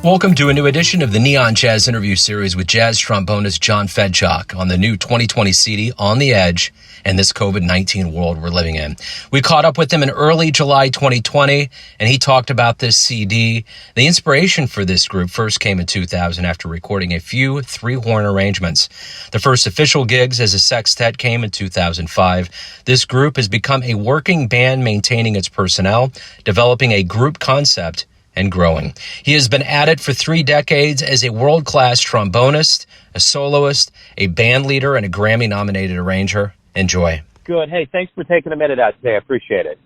Welcome to a new edition of the Neon Jazz interview series with Jazz Trombonist John Fedchock on the new 2020 CD, On the Edge, and this COVID-19 world we're living in. We caught up with him in early July 2020, and he talked about this CD. The inspiration for this group first came in 2000 after recording a few three-horn arrangements. The first official gigs as a sextet came in 2005. This group has become a working band maintaining its personnel, developing a group concept, and growing. He has been at it for 3 decades as a world-class trombonist, a soloist, a bandleader, and a Grammy-nominated arranger. Enjoy. Good. Hey, thanks for taking a minute out today. I appreciate it.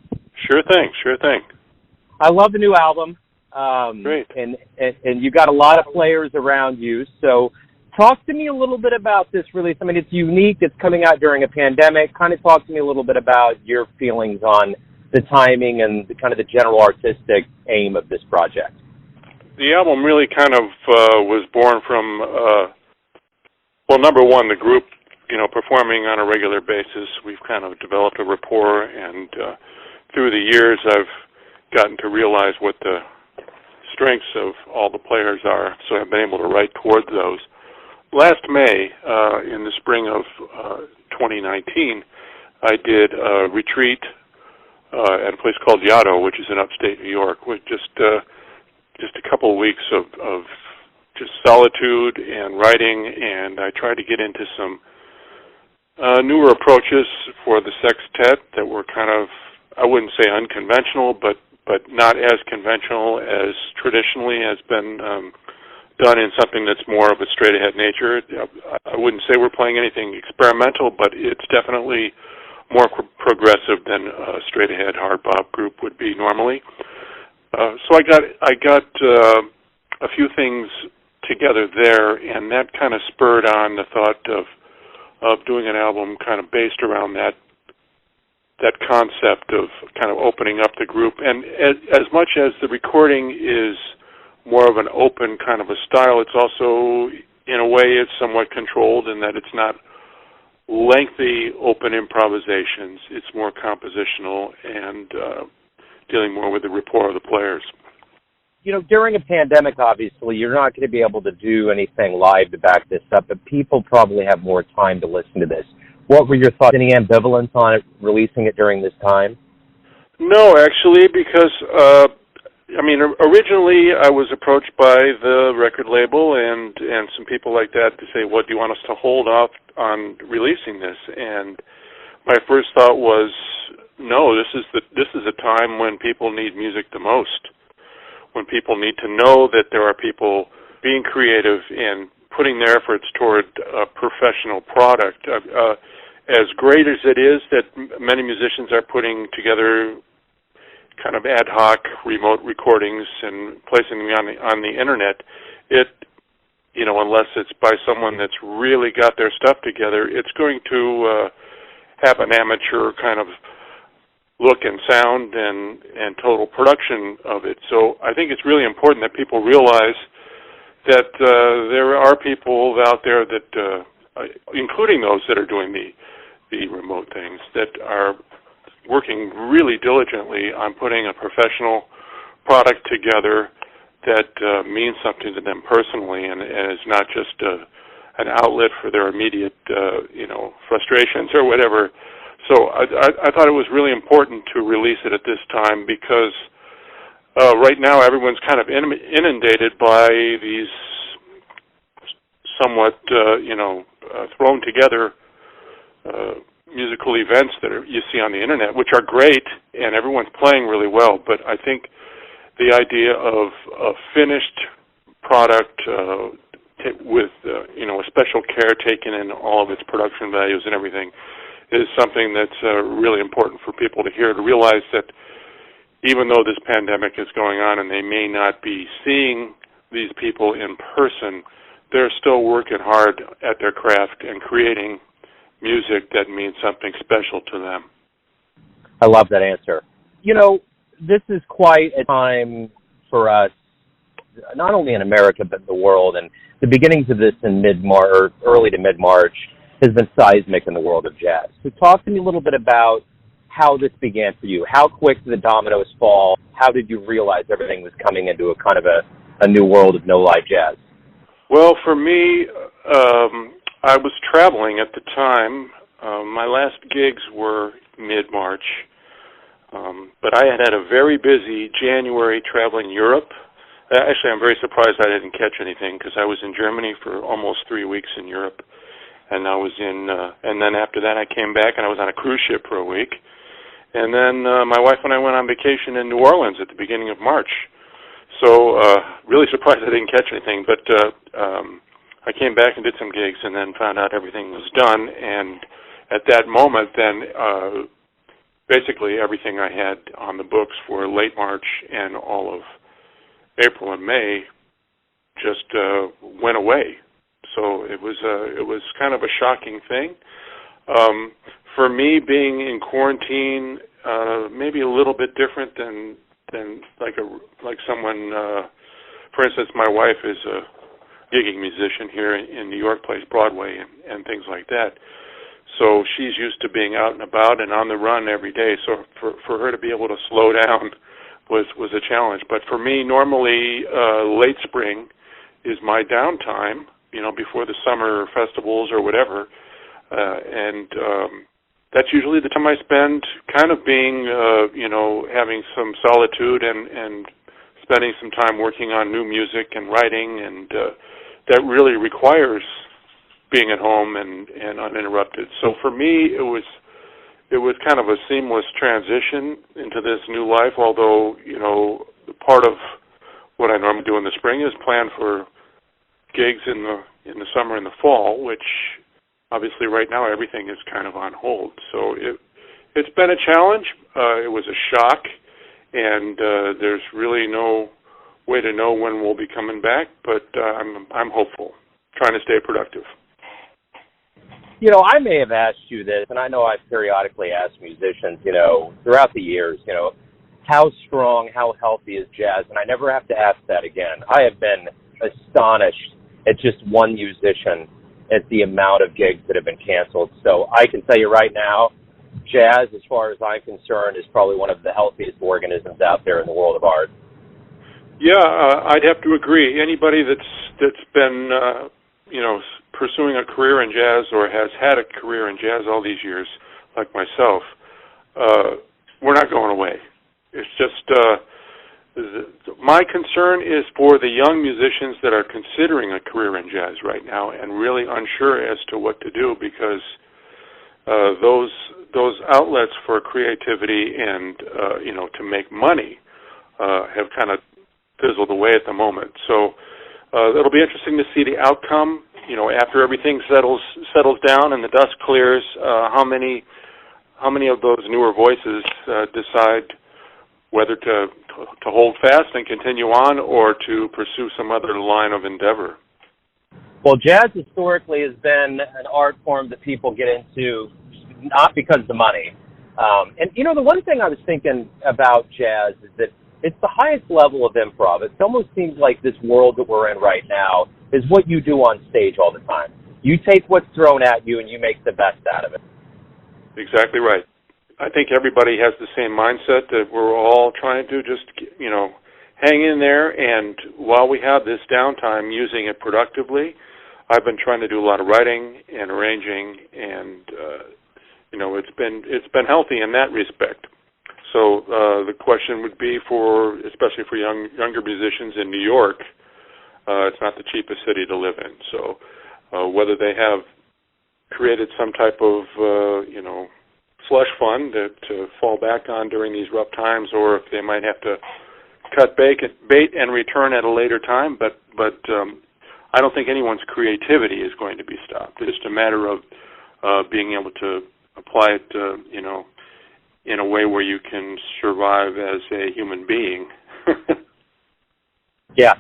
Sure thing. I love the new album. Great. And you got a lot of players around you. So talk to me a little bit about this release. I mean, it's unique. It's coming out during a pandemic. Kind of talk to me a little bit about your feelings on the timing and the kind of the general artistic aim of this project. The album really kind of was born from, number one, the group, performing on a regular basis. We've kind of developed a rapport, and through the years I've gotten to realize what the strengths of all the players are, so I've been able to write towards those. Last May, in the spring of 2019, I did a retreat at a place called Yaddo, which is in upstate New York, with just a couple of weeks of just solitude and writing, and I tried to get into some newer approaches for the sextet that were kind of, I wouldn't say unconventional, but not as conventional as traditionally has been done in something that's more of a straight-ahead nature. I wouldn't say we're playing anything experimental, but it's definitely more progressive than a straight-ahead hard bop group would be normally. So I got a few things together there, and that kind of spurred on the thought of doing an album kind of based around that concept of kind of opening up the group. And as much as the recording is more of an open kind of a style, it's also, in a way, it's somewhat controlled in that it's not lengthy open improvisations. It's more compositional and dealing more with the rapport of the players. During a pandemic, obviously, you're not going to be able to do anything live to back this up, but people probably have more time to listen to this. What were your thoughts? Any ambivalence on it, releasing it during this time? No, actually, because originally I was approached by the record label and some people like that to say, "What do you want us to hold off on releasing this?" And my first thought was, no, this is a time when people need music the most, when people need to know that there are people being creative and putting their efforts toward a professional product. As great as it is that many musicians are putting together kind of ad hoc remote recordings and placing them on the internet, unless it's by someone that's really got their stuff together, it's going to have an amateur kind of look and sound and total production of it. So I think it's really important that people realize that there are people out there that, including those that are doing the remote things, that are working really diligently on putting a professional product together that means something to them personally and is not just an outlet for their immediate, frustrations or whatever. So I thought it was really important to release it at this time because right now everyone's kind of inundated by these somewhat, thrown together musical events that you see on the internet, which are great, and everyone's playing really well. But I think the idea of a finished product with, a special care taken in all of its production values and everything is something that's really important for people to hear, to realize that even though this pandemic is going on and they may not be seeing these people in person, they're still working hard at their craft and creating music that means something special to them. I love that answer. This is quite a time for us, not only in America, but the world. And the beginnings of this in mid-March, early to mid-March, has been seismic in the world of jazz. So talk to me a little bit about how this began for you. How quick did the dominoes fall? How did you realize everything was coming into a kind of a a new world of no live jazz? Well, for me, I was traveling at the time. My last gigs were mid-March, but I had a very busy January traveling Europe. Actually, I'm very surprised I didn't catch anything because I was in Germany for almost 3 weeks in Europe, and and then after that I came back and I was on a cruise ship for a week, and then my wife and I went on vacation in New Orleans at the beginning of March. So really surprised I didn't catch anything, but I came back and did some gigs and then found out everything was done, and at that moment then basically everything I had on the books for late March and all of April and May just went away. So it was kind of a shocking thing. For me, being in quarantine, maybe a little bit different than like someone. For instance, my wife is a gigging musician here in New York, plays Broadway and things like that. So she's used to being out and about and on the run every day. So for her to be able to slow down was a challenge. But for me, normally late spring is my downtime, before the summer festivals or whatever. And that's usually the time I spend kind of being, having some solitude and spending some time working on new music and writing, and that really requires being at home and uninterrupted. So for me, it was kind of a seamless transition into this new life, although, part of what I normally do in the spring is plan for gigs in the summer and the fall, which obviously right now everything is kind of on hold. So it's been a challenge. It was a shock, and there's really no way to know when we'll be coming back, but I'm hopeful, trying to stay productive. I may have asked you this, and I know I've periodically asked musicians, throughout the years, how strong, how healthy is jazz? And I never have to ask that again. I have been astonished at just one musician at the amount of gigs that have been canceled. So I can tell you right now, jazz, as far as I'm concerned, is probably one of the healthiest organisms out there in the world of art. Yeah, I'd have to agree. Anybody that's been, pursuing a career in jazz or has had a career in jazz all these years, like myself, we're not going away. It's just my concern is for the young musicians that are considering a career in jazz right now and really unsure as to what to do, because those outlets for creativity and to make money have kind of fizzled away at the moment. So it'll be interesting to see the outcome. After everything settles down and the dust clears, how many of those newer voices decide whether to hold fast and continue on or to pursue some other line of endeavor. Well, jazz historically has been an art form that people get into not because of the money. And the one thing I was thinking about jazz is that it's the highest level of improv. It almost seems like this world that we're in right now is what you do on stage all the time. You take what's thrown at you and you make the best out of it. Exactly right. I think everybody has the same mindset that we're all trying to just, hang in there, and while we have this downtime, using it productively. I've been trying to do a lot of writing and arranging, and, it's been healthy in that respect. So the question would be especially for younger musicians in New York, it's not the cheapest city to live in. So whether they have created some type of, slush fund to fall back on during these rough times, or if they might have to cut bait and return at a later time. But I don't think anyone's creativity is going to be stopped. It's just a matter of being able to apply it, in a way where you can survive as a human being. Yeah.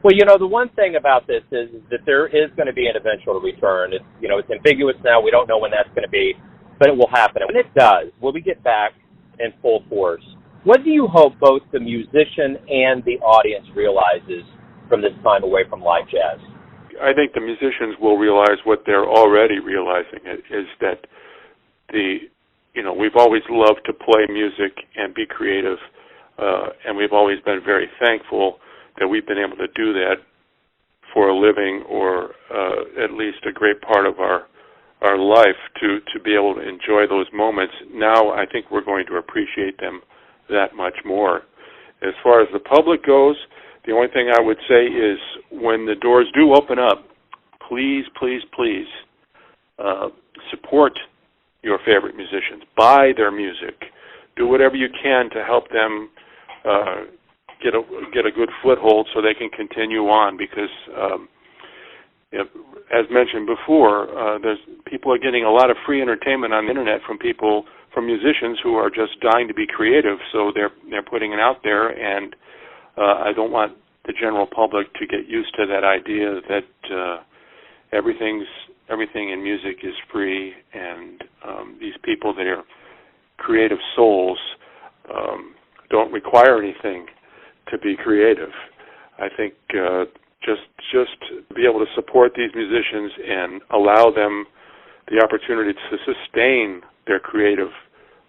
Well, the one thing about this is that there is going to be an eventual return. It's, it's ambiguous now. We don't know when that's going to be, but it will happen. And when it does, when we get back in full force, what do you hope both the musician and the audience realizes from this time away from live jazz? I think the musicians will realize what they're already realizing, is that we've always loved to play music and be creative, and we've always been very thankful that we've been able to do that for a living, or at least a great part of our life, to be able to enjoy those moments. Now I think we're going to appreciate them that much more. As far as the public goes, the only thing I would say is when the doors do open up, please, please, please support your favorite musicians. Buy their music. Do whatever you can to help them get a good foothold so they can continue on, because as mentioned before, people are getting a lot of free entertainment on the internet from musicians who are just dying to be creative, so they're putting it out there, and I don't want the general public to get used to that idea that everything in music is free, and these people that are creative souls don't require anything to be creative. I think just be able to support these musicians and allow them the opportunity to sustain their creative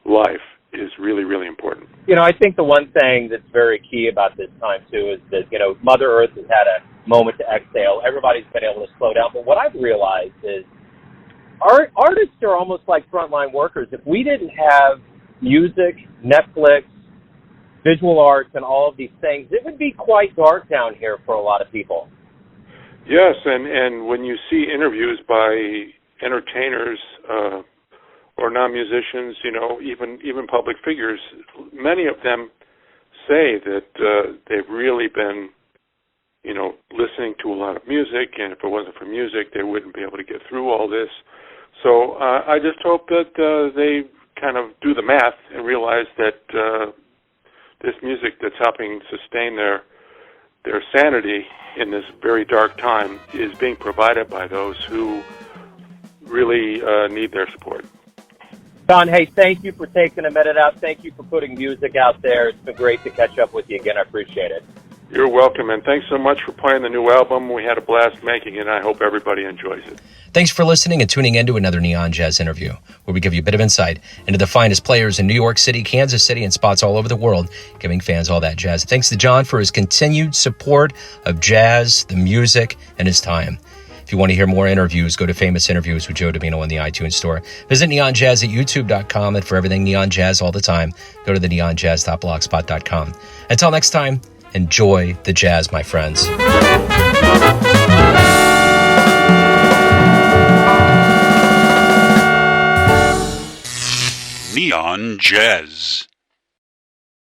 life is really, really important. I think the one thing that's very key about this time, too, is that, Mother Earth has had a moment to exhale. Everybody's been able to slow down. But what I've realized is artists are almost like frontline workers. If we didn't have music, Netflix, visual arts, and all of these things, it would be quite dark down here for a lot of people. Yes, and when you see interviews by entertainers or non-musicians, even public figures, many of them say that they've really been, listening to a lot of music, and if it wasn't for music, they wouldn't be able to get through all this. So I just hope that they kind of do the math and realize that this music that's helping sustain their sanity in this very dark time is being provided by those who really need their support. John, hey, thank you for taking a minute out. Thank you for putting music out there. It's been great to catch up with you again. I appreciate it. You're welcome, and thanks so much for playing the new album. We had a blast making it, and I hope everybody enjoys it. Thanks for listening and tuning in to another Neon Jazz interview, where we give you a bit of insight into the finest players in New York City, Kansas City, and spots all over the world, giving fans all that jazz. Thanks to John for his continued support of jazz, the music, and his time. If you want to hear more interviews, go to Famous Interviews with Joe Domino in the iTunes Store. Visit neonjazz at youtube.com, and for everything Neon Jazz all the time, go to the neonjazz.blogspot.com. Until next time, enjoy the jazz, my friends. Neon Jazz.